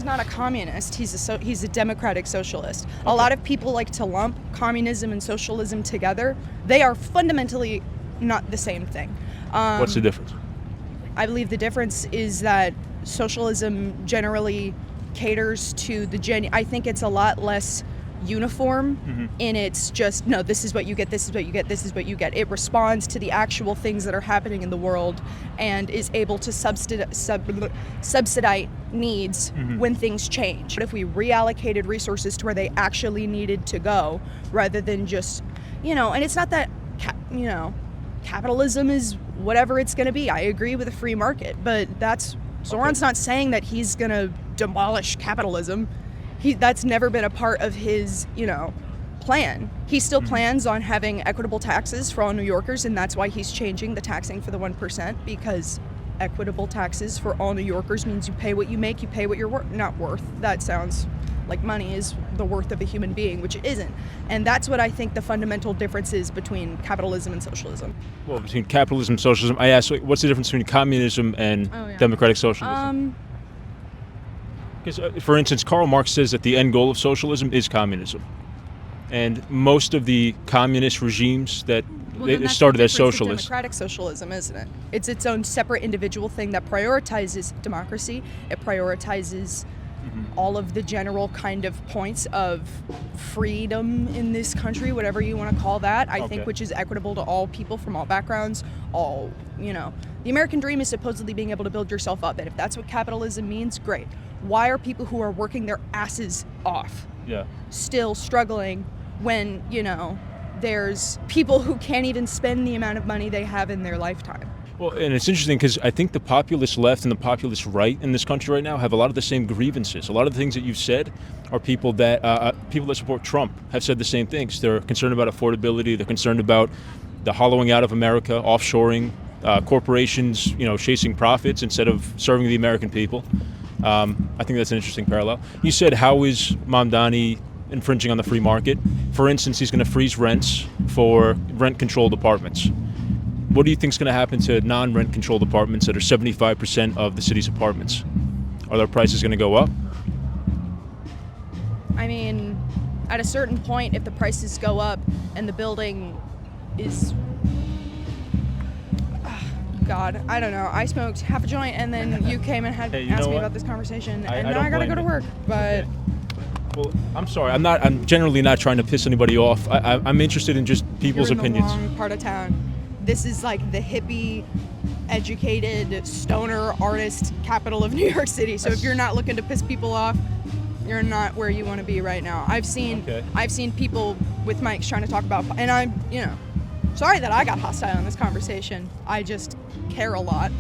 Soran's not a communist. He's a democratic socialist. Okay. A lot of people like to lump communism and socialism together. They are fundamentally not the same thing. What's the difference? I believe the difference is that socialism generally caters to I think it's a lot less uniform in its just, no, this is what you get, this is what you get, this is what you get. It responds to the actual things that are happening in the world and is able to subsidize needs when things change. But if we reallocated resources to where they actually needed to go, rather than just, and it's not that, capitalism is whatever it's going to be. I agree with a free market, but Soran's not saying that he's going to demolish capitalism. That's never been a part of his, plan. He still plans on having equitable taxes for all New Yorkers, and that's why he's changing the taxing for the 1%, because equitable taxes for all New Yorkers means you pay what you make, you pay what you're not worth. That sounds like money is the worth of a human being, which it isn't. And that's what I think the fundamental difference is between capitalism and socialism. Well, between capitalism and socialism, I asked, what's the difference between communism and democratic socialism? Because, for instance, Karl Marx says that the end goal of socialism is communism. And most of the communist regimes that started as socialists. Democratic socialism, isn't it? It's its own separate individual thing that prioritizes democracy. It prioritizes all of the general kind of points of freedom in this country, whatever you want to call that, I think, which is equitable to all people from all backgrounds, the American dream is supposedly being able to build yourself up. And if that's what capitalism means, great. Why are people who are working their asses off still struggling when, there's people who can't even spend the amount of money they have in their lifetime? Well, and it's interesting because I think the populist left and the populist right in this country right now have a lot of the same grievances. A lot of the things that you've said are people that support Trump have said the same things. They're concerned about affordability. They're concerned about the hollowing out of America, offshoring, corporations, chasing profits instead of serving the American people. I think that's an interesting parallel. You said, how is Mamdani infringing on the free market? For instance, he's going to freeze rents for rent-controlled apartments. What do you think is going to happen to non-rent controlled apartments that are 75% of the city's apartments? Are their prices going to go up? I mean, at a certain point, if the prices go up and the building is... God, I don't know. I smoked half a joint and then you came and asked me about this conversation, and now I gotta go to work. But well, I'm sorry. I'm generally not trying to piss anybody off. I'm interested in just people's opinions. You're in the wrong part of town. This is like the hippie, educated, stoner artist capital of New York City. So if you're not looking to piss people off, you're not where you want to be right now. I've seen people with mics trying to talk about, and I'm, sorry that I got hostile in this conversation. I just care a lot.